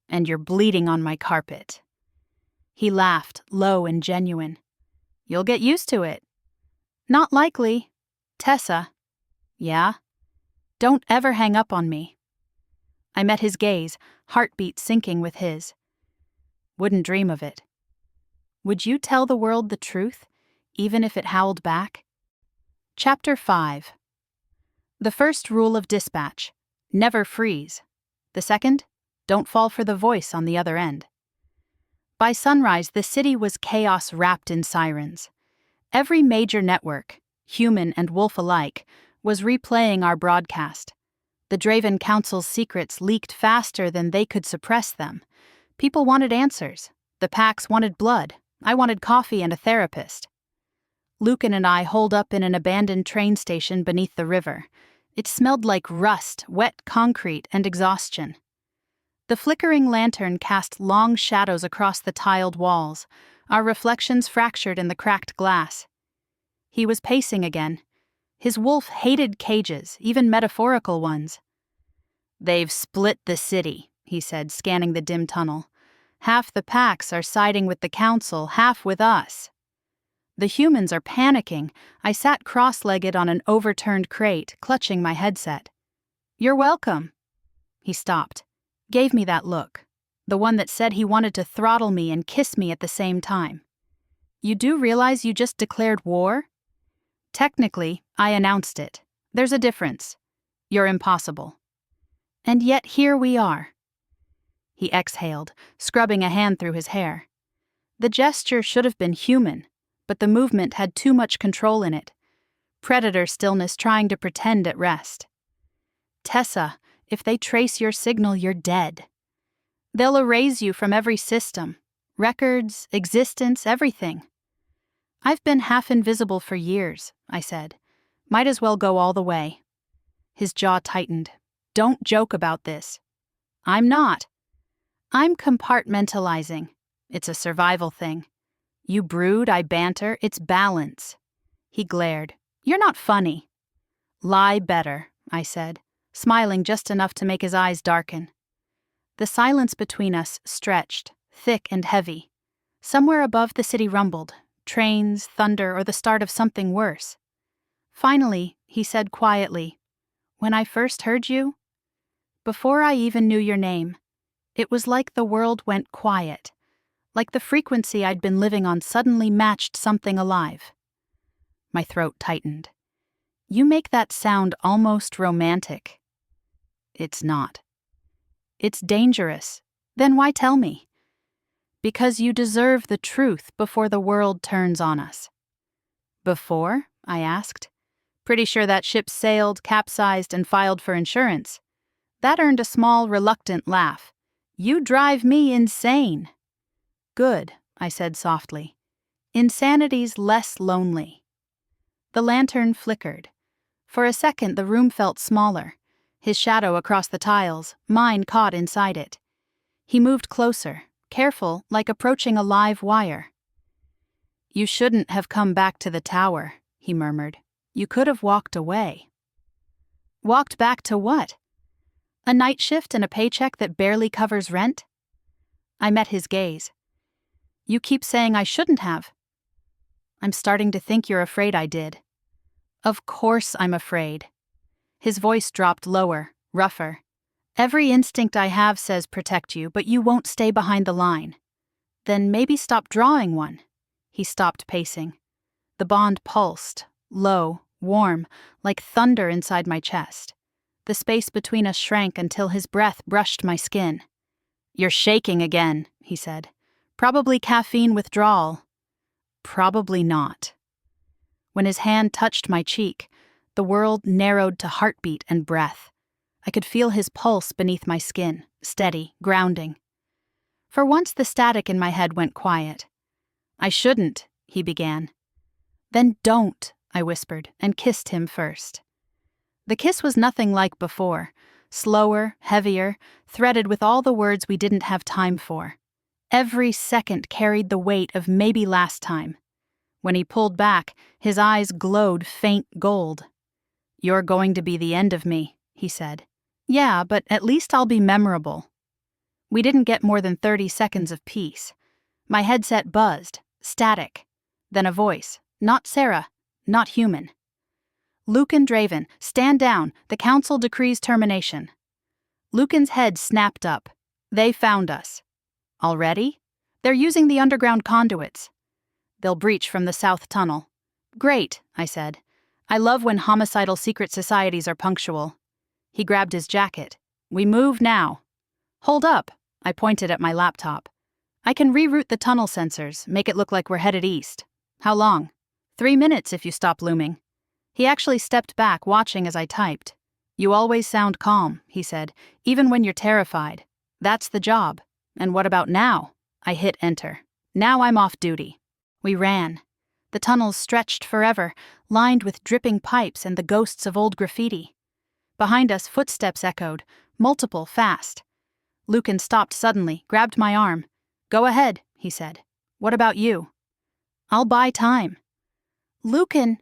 "And you're bleeding on my carpet." He laughed, low and genuine. "You'll get used to it." "Not likely." "Tessa." "Yeah?" "Don't ever hang up on me." I met his gaze, heartbeat syncing with his. "Wouldn't dream of it." "Would you tell the world the truth, even if it howled back?" Chapter 5. The first rule of dispatch: never freeze. The second: don't fall for the voice on the other end. By sunrise, the city was chaos wrapped in sirens. Every major network, human and wolf alike, was replaying our broadcast. The Draven Council's secrets leaked faster than they could suppress them. People wanted answers. The packs wanted blood. I wanted coffee and a therapist. Lucan and I holed up in an abandoned train station beneath the river. It smelled like rust, wet concrete, and exhaustion. The flickering lantern cast long shadows across the tiled walls, our reflections fractured in the cracked glass. He was pacing again. His wolf hated cages, even metaphorical ones. "They've split the city," he said, scanning the dim tunnel. "Half the packs are siding with the council, half with us." The humans are panicking. I sat cross-legged on an overturned crate, clutching my headset. "You're welcome." He stopped, gave me that look, the one that said he wanted to throttle me and kiss me at the same time. "You do realize you just declared war?" "Technically, I announced it. There's a difference. You're impossible." "And yet here we are." He exhaled, scrubbing a hand through his hair. The gesture should have been human, but the movement had too much control in it. Predator stillness trying to pretend at rest. "Tessa, if they trace your signal, you're dead. They'll erase you from every system. Records, existence, everything." "I've been half invisible for years," I said. "Might as well go all the way." His jaw tightened. "Don't joke about this." "I'm not. I'm compartmentalizing. It's a survival thing. You brood, I banter, it's balance." He glared. "You're not funny." "Lie better," I said, smiling just enough to make his eyes darken. The silence between us stretched, thick and heavy. Somewhere above the city rumbled, trains, thunder, or the start of something worse. Finally, he said quietly, "When I first heard you, before I even knew your name, it was like the world went quiet, like the frequency I'd been living on suddenly matched something alive." My throat tightened. "You make that sound almost romantic." "It's not." "It's dangerous. Then why tell me?" "Because you deserve the truth before the world turns on us." "Before?" I asked. "Pretty sure that ship sailed, capsized, and filed for insurance." That earned a small, reluctant laugh. "You drive me insane." "Good," I said softly. "Insanity's less lonely." The lantern flickered. For a second the room felt smaller, his shadow across the tiles, mine caught inside it. He moved closer, careful, like approaching a live wire. "You shouldn't have come back to the tower," he murmured. "You could have walked away." "Walked back to what? A night shift and a paycheck that barely covers rent?" I met his gaze. "You keep saying I shouldn't have." "I'm starting to think you're afraid I did." "Of course I'm afraid." His voice dropped lower, rougher. "Every instinct I have says protect you, but you won't stay behind the line." "Then maybe stop drawing one." He stopped pacing. The bond pulsed, low, warm, like thunder inside my chest. The space between us shrank until his breath brushed my skin. "You're shaking again," he said. "Probably caffeine withdrawal." "Probably not." When his hand touched my cheek, the world narrowed to heartbeat and breath. I could feel his pulse beneath my skin, steady, grounding. For once the static in my head went quiet. "I shouldn't," he began. "Then don't," I whispered, and kissed him first. The kiss was nothing like before, slower, heavier, threaded with all the words we didn't have time for. Every second carried the weight of maybe last time. When he pulled back, his eyes glowed faint gold. "You're going to be the end of me," he said. "Yeah, but at least I'll be memorable." We didn't get more than 30 seconds of peace. My headset buzzed, static. Then a voice, not Sera, not human. "Lucan Draven, stand down. The council decrees termination." Lucan's head snapped up. "They found us." "Already?" "They're using the underground conduits." "They'll breach from the south tunnel." "Great," I said. "I love when homicidal secret societies are punctual." He grabbed his jacket. "We move now." "Hold up," I pointed at my laptop. "I can reroute the tunnel sensors, make it look like we're headed east." "How long?" 3 minutes if you stop looming." He actually stepped back, watching as I typed. "You always sound calm," he said, "even when you're terrified. That's the job. And what about now?" I hit enter. "Now I'm off duty." We ran. The tunnels stretched forever, lined with dripping pipes and the ghosts of old graffiti. Behind us, footsteps echoed, multiple, fast. Lucan stopped suddenly, grabbed my arm. "Go ahead," he said. "What about you?" "I'll buy time." "Lucan."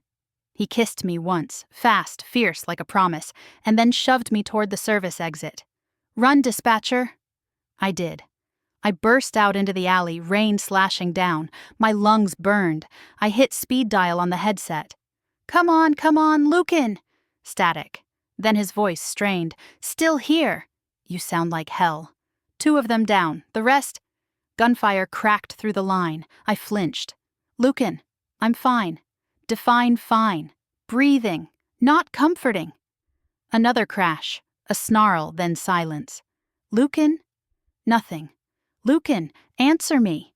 He kissed me once, fast, fierce like a promise, and then shoved me toward the service exit. "Run, dispatcher." I did. I burst out into the alley, rain slashing down. My lungs burned. I hit speed dial on the headset. Come on, Lucan! Static. Then his voice strained. Still here! You sound like hell. 2 of them down. The rest? Gunfire cracked through the line. I flinched. Lucan, I'm fine. Define fine. Breathing. Not comforting. Another crash. A snarl, then silence. Lucan? Nothing. Lucan, answer me.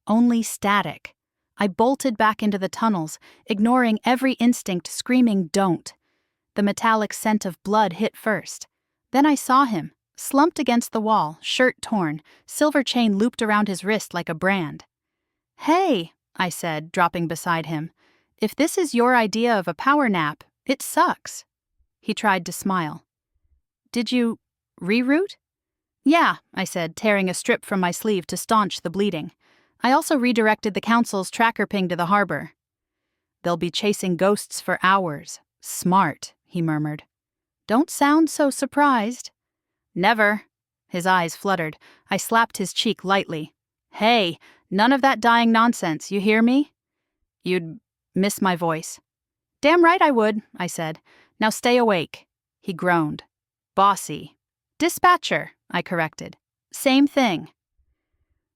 Only static. I bolted back into the tunnels, ignoring every instinct screaming don't. The metallic scent of blood hit first. Then I saw him, slumped against the wall, shirt torn, silver chain looped around his wrist like a brand. Hey, I said, dropping beside him. If this is your idea of a power nap, it sucks. He tried to smile. Did you reroute? Yeah, I said, tearing a strip from my sleeve to staunch the bleeding. I also redirected the council's tracker ping to the harbor. They'll be chasing ghosts for hours. Smart, he murmured. Don't sound so surprised. Never. His eyes fluttered. I slapped his cheek lightly. Hey, none of that dying nonsense, you hear me? You'd miss my voice. Damn right I would, I said. Now stay awake. He groaned. Bossy. Dispatcher, I corrected. Same thing.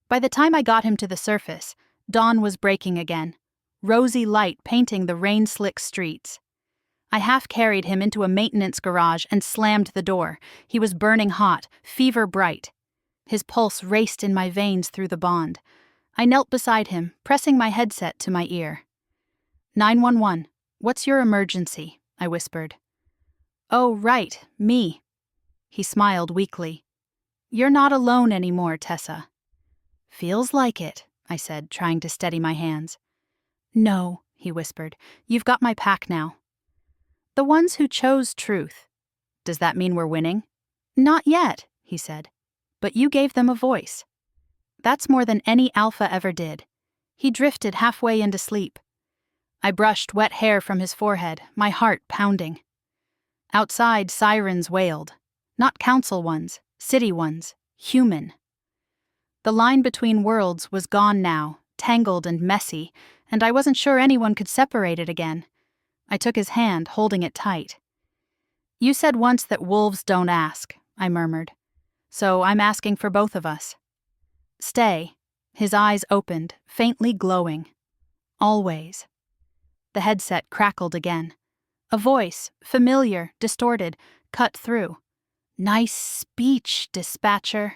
By the time I got him to the surface, dawn was breaking again, rosy light painting the rain-slick streets. I half-carried him into a maintenance garage and slammed the door. He was burning hot, fever-bright. His pulse raced in my veins through the bond. I knelt beside him, pressing my headset to my ear. 911, what's your emergency? I whispered. Oh, right, me. He smiled weakly. You're not alone anymore, Tessa. Feels like it, I said, trying to steady my hands. No, he whispered. You've got my pack now. The ones who chose truth. Does that mean we're winning? Not yet, he said. But you gave them a voice. That's more than any alpha ever did. He drifted halfway into sleep. I brushed wet hair from his forehead, my heart pounding. Outside, sirens wailed. Not council ones, city ones, human. The line between worlds was gone now, tangled and messy, and I wasn't sure anyone could separate it again. I took his hand, holding it tight. You said once that wolves don't ask, I murmured. So I'm asking for both of us. Stay. His eyes opened, faintly glowing. Always. The headset crackled again. A voice, familiar, distorted, cut through. Nice speech, dispatcher.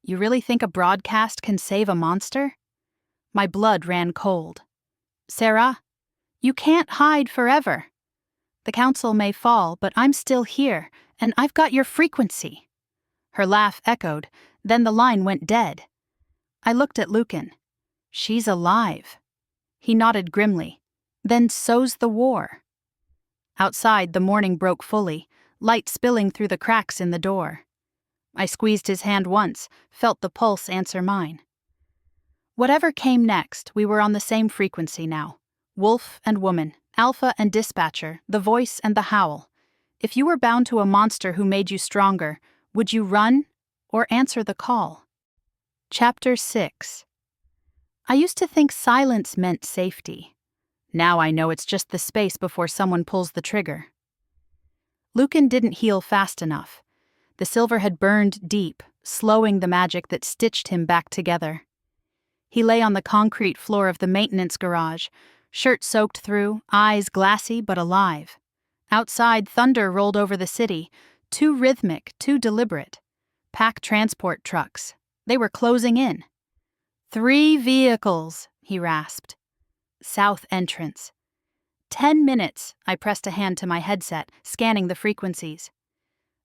You really think a broadcast can save a monster? My blood ran cold. Sera, you can't hide forever. The council may fall, but I'm still here, and I've got your frequency. Her laugh echoed, then the line went dead. I looked at Lucan. She's alive. He nodded grimly. Then so's the war. Outside, the morning broke fully, light spilling through the cracks in the door. I squeezed his hand once, felt the pulse answer mine. Whatever came next, we were on the same frequency now. Wolf and woman, alpha and dispatcher, the voice and the howl. If you were bound to a monster who made you stronger, would you run or answer the call? Chapter 6. I used to think silence meant safety. Now I know it's just the space before someone pulls the trigger. Lucan didn't heal fast enough. The silver had burned deep, slowing the magic that stitched him back together. He lay on the concrete floor of the maintenance garage, shirt soaked through, eyes glassy but alive. Outside, thunder rolled over the city, too rhythmic, too deliberate. Pack transport trucks. They were closing in. 3 vehicles, he rasped. South entrance. 10 minutes, I pressed a hand to my headset, scanning the frequencies.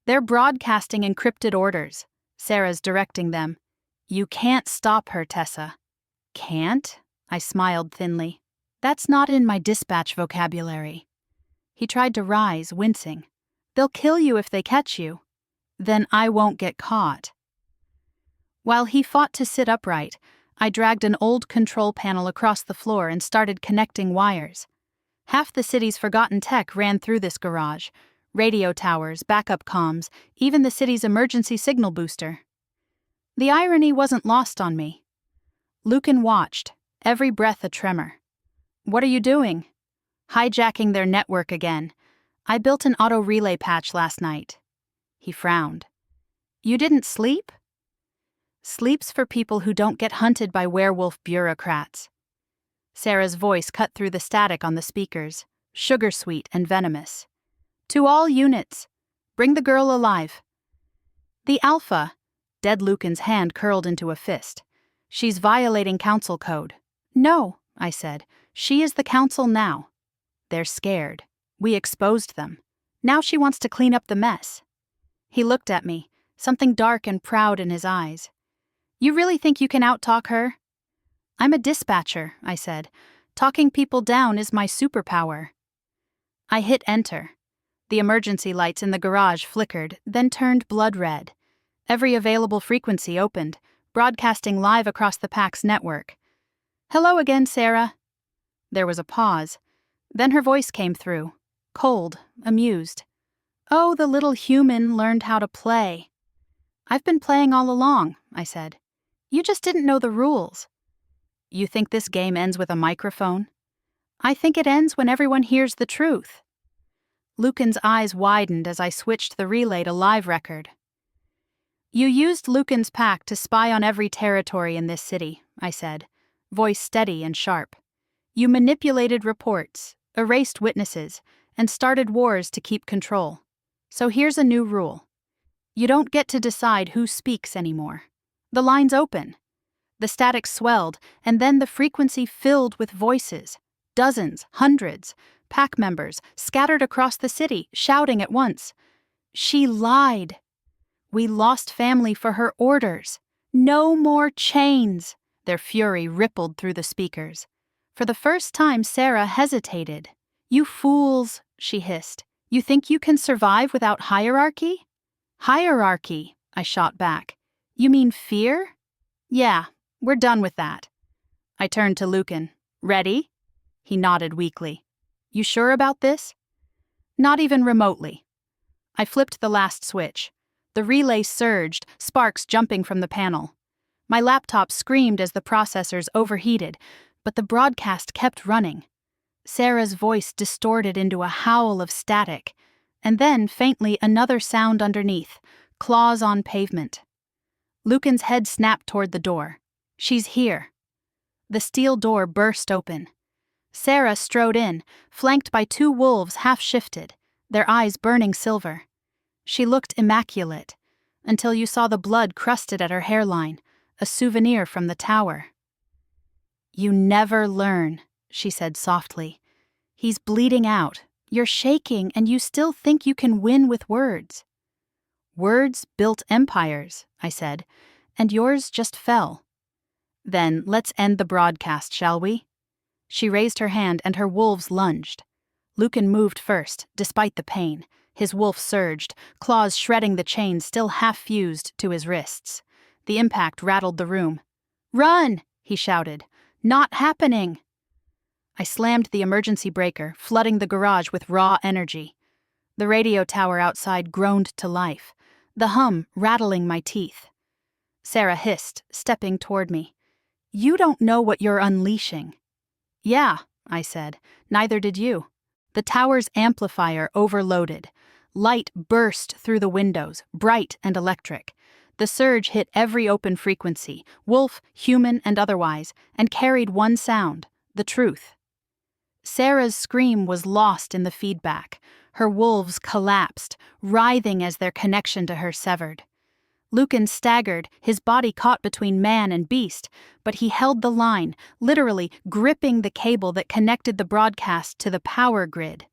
They're broadcasting encrypted orders. Sera's directing them. You can't stop her, Tessa. Can't? I smiled thinly. That's not in my dispatch vocabulary. He tried to rise, wincing. They'll kill you if they catch you. Then I won't get caught. While he fought to sit upright, I dragged an old control panel across the floor and started connecting wires. Half the city's forgotten tech ran through this garage. Radio towers, backup comms, even the city's emergency signal booster. The irony wasn't lost on me. Lucan watched, every breath a tremor. "What are you doing?" "Hijacking their network again. I built an auto-relay patch last night." He frowned. "You didn't sleep?" "Sleep's for people who don't get hunted by werewolf bureaucrats." Sera's voice cut through the static on the speakers, sugar-sweet and venomous. "To all units, bring the girl alive." "The Alpha," Dead Lucan's hand curled into a fist. "She's violating council code." "No," I said. "She is the council now." "They're scared. We exposed them. Now she wants to clean up the mess." He looked at me, something dark and proud in his eyes. "You really think you can out-talk her?" "I'm a dispatcher," I said. "Talking people down is my superpower." I hit enter. The emergency lights in the garage flickered, then turned blood red. Every available frequency opened, broadcasting live across the PAC's network. "Hello again, Sera." There was a pause. Then her voice came through, cold, amused. "Oh, the little human learned how to play." "I've been playing all along," I said. "You just didn't know the rules." "You think this game ends with a microphone?" "I think it ends when everyone hears the truth." Lucan's eyes widened as I switched the relay to live record. "You used Lucan's pack to spy on every territory in this city," I said, voice steady and sharp. "You manipulated reports, erased witnesses, and started wars to keep control. So here's a new rule. You don't get to decide who speaks anymore. The line's open." The static swelled, and then the frequency filled with voices. Dozens, hundreds, pack members scattered across the city, shouting at once. "She lied. We lost family for her orders. No more chains." Their fury rippled through the speakers. For the first time, Sera hesitated. "You fools," she hissed. "You think you can survive without hierarchy?" "Hierarchy," I shot back. "You mean fear?" "Yeah, we're done with that." I turned to Lucan. "Ready?" He nodded weakly. "You sure about this?" "Not even remotely." I flipped the last switch. The relay surged, sparks jumping from the panel. My laptop screamed as the processors overheated, but the broadcast kept running. Sera's voice distorted into a howl of static, and then faintly another sound underneath, claws on pavement. Lucan's head snapped toward the door. "She's here." The steel door burst open. Sera strode in, flanked by two wolves half-shifted, their eyes burning silver. She looked immaculate, until you saw the blood crusted at her hairline, a souvenir from the tower. "You never learn," she said softly. "He's bleeding out. You're shaking, and you still think you can win with words." "Words built empires," I said, "and yours just fell." "Then let's end the broadcast, shall we?" She raised her hand and her wolves lunged. Lucan moved first, despite the pain. His wolf surged, claws shredding the chain still half-fused to his wrists. The impact rattled the room. "Run!" he shouted. "Not happening!" I slammed the emergency breaker, flooding the garage with raw energy. The radio tower outside groaned to life, the hum rattling my teeth. Sera hissed, stepping toward me. "You don't know what you're unleashing." "Yeah," I said. "Neither did you." The tower's amplifier overloaded. Light burst through the windows, bright and electric. The surge hit every open frequency, wolf, human, and otherwise, and carried one sound, the truth. Sera's scream was lost in the feedback. Her wolves collapsed, writhing as their connection to her severed. Lucan staggered, his body caught between man and beast, but he held the line, literally gripping the cable that connected the broadcast to the power grid.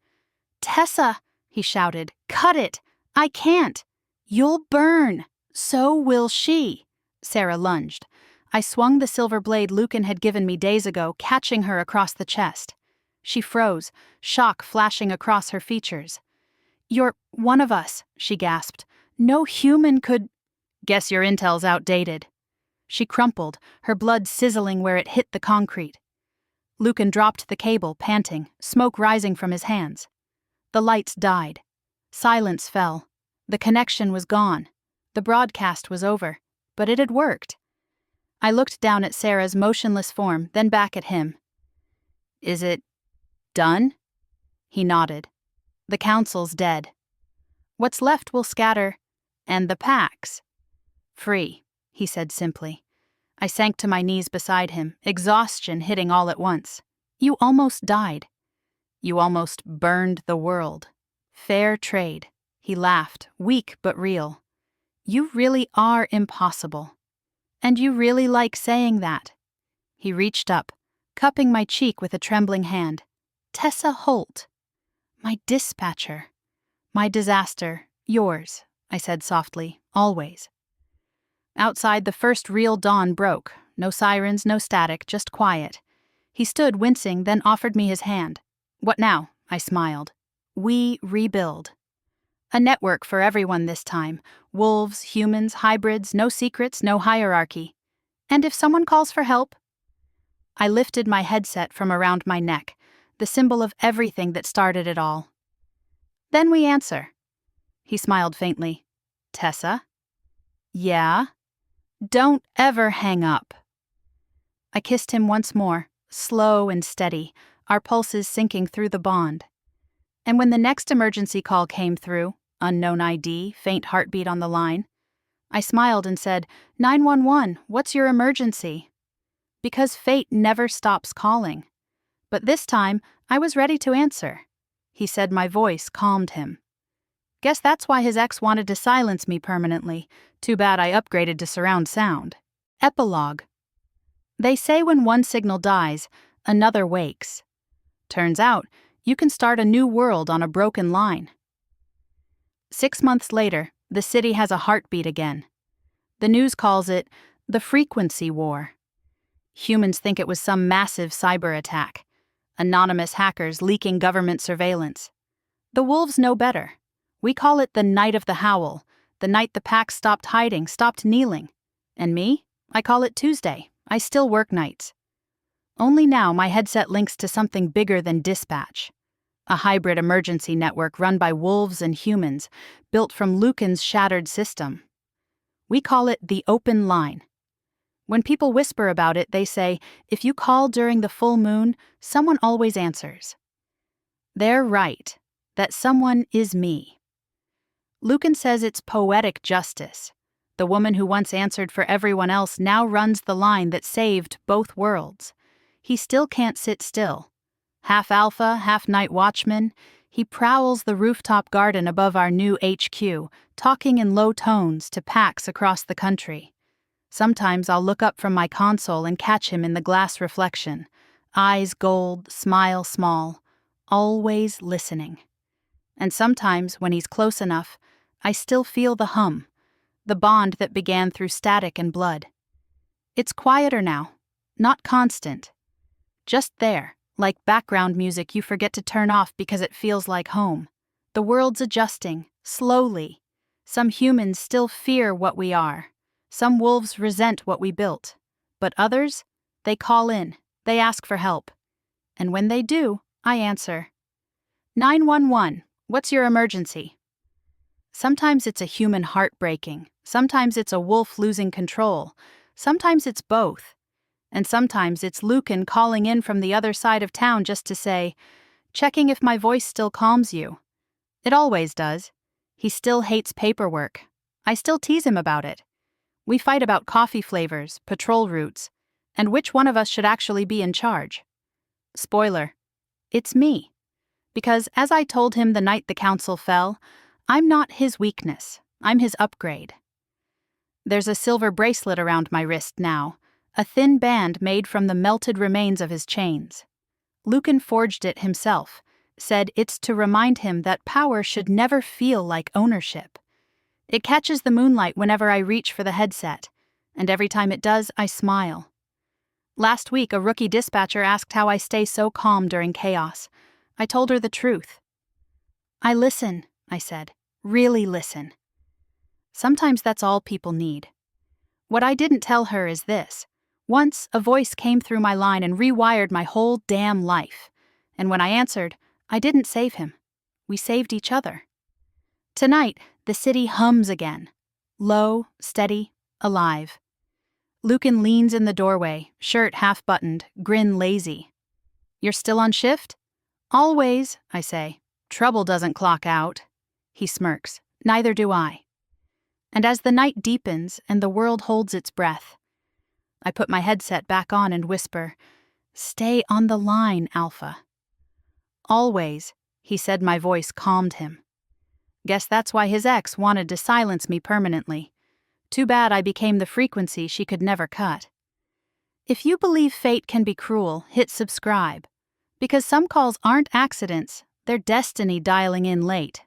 "Tessa!" he shouted. "Cut it! I can't! You'll burn! So will she!" Sera lunged. I swung the silver blade Lucan had given me days ago, catching her across the chest. She froze, shock flashing across her features. "You're one of us," she gasped. "No human could—" "Guess your intel's outdated." She crumpled, her blood sizzling where it hit the concrete. Lucan dropped the cable, panting, smoke rising from his hands. The lights died. Silence fell. The connection was gone. The broadcast was over. but it had worked. I looked down at Sera's motionless form, then back at him. "Is it done?" He nodded. "The council's dead. What's left will scatter, and the packs." "Free," he said simply. I sank to my knees beside him, exhaustion hitting all at once. "You almost died. You almost burned the world. Fair trade." He laughed, weak but real. "You really are impossible. And you really like saying that." He reached up, cupping my cheek with a trembling hand. "Tessa Holt. My dispatcher. My disaster. Yours," I said softly, "always." Outside, the first real dawn broke. No sirens, no static, just quiet. He stood wincing, then offered me his hand. "What now?" I smiled. "We rebuild. A network for everyone this time. Wolves, humans, hybrids, no secrets, no hierarchy. And if someone calls for help..." I lifted my headset from around my neck, the symbol of everything that started it all. "Then we answer." He smiled faintly. "Tessa?" "Yeah?" "Don't ever hang up." I kissed him once more, slow and steady, our pulses sinking through the bond. And when the next emergency call came through, unknown ID, faint heartbeat on the line, I smiled and said, 911, what's your emergency?" Because fate never stops calling. But this time, I was ready to answer. He said my voice calmed him. Guess that's why his ex wanted to silence me permanently. Too bad I upgraded to surround sound. Epilogue. They say when one signal dies, another wakes. Turns out, you can start a new world on a broken line. 6 months later, the city has a heartbeat again. The news calls it the frequency war. Humans think it was some massive cyber attack. Anonymous hackers leaking government surveillance. The wolves know better. We call it the night of the howl, the night the pack stopped hiding, stopped kneeling. And me? I call it Tuesday. I still work nights. Only now my headset links to something bigger than dispatch. A hybrid emergency network run by wolves and humans, built from Lucan's shattered system. We call it the open line. When people whisper about it, they say, if you call during the full moon, someone always answers. They're right. That someone is me. Lucan says it's poetic justice. The woman who once answered for everyone else now runs the line that saved both worlds. He still can't sit still. Half alpha, half night watchman, he prowls the rooftop garden above our new HQ, talking in low tones to packs across the country. Sometimes I'll look up from my console and catch him in the glass reflection. Eyes gold, smile small, always listening. And sometimes, when he's close enough, I still feel the hum, the bond that began through static and blood. It's quieter now, not constant. Just there, like background music you forget to turn off because it feels like home. The world's adjusting, slowly. Some humans still fear what we are. Some wolves resent what we built. But others, they call in, they ask for help. And when they do, I answer. 911, what's your emergency? Sometimes it's a human heart breaking. Sometimes it's a wolf losing control. Sometimes it's both. And sometimes it's Lucan calling in from the other side of town just to say, checking if my voice still calms you. It always does. He still hates paperwork. I still tease him about it. We fight about coffee flavors, patrol routes, and which one of us should actually be in charge. Spoiler, it's me. Because as I told him the night the council fell, I'm not his weakness, I'm his upgrade. There's a silver bracelet around my wrist now, a thin band made from the melted remains of his chains. Lucan forged it himself, said it's to remind him that power should never feel like ownership. It catches the moonlight whenever I reach for the headset, and every time it does, I smile. Last week, a rookie dispatcher asked how I stay so calm during chaos. I told her the truth. I listen, I said. Really listen. Sometimes that's all people need. What I didn't tell her is this. Once, a voice came through my line and rewired my whole damn life. And when I answered, I didn't save him. We saved each other. Tonight, the city hums again. Low, steady, alive. Lucan leans in the doorway, shirt half-buttoned, grin lazy. "You're still on shift?" "Always," I say. "Trouble doesn't clock out." He smirks. "Neither do I." And as the night deepens and the world holds its breath, I put my headset back on and whisper, "Stay on the line, Alpha." "Always," he said. My voice calmed him. Guess that's why his ex wanted to silence me permanently. Too bad I became the frequency she could never cut. If you believe fate can be cruel, hit subscribe. Because some calls aren't accidents, they're destiny dialing in late.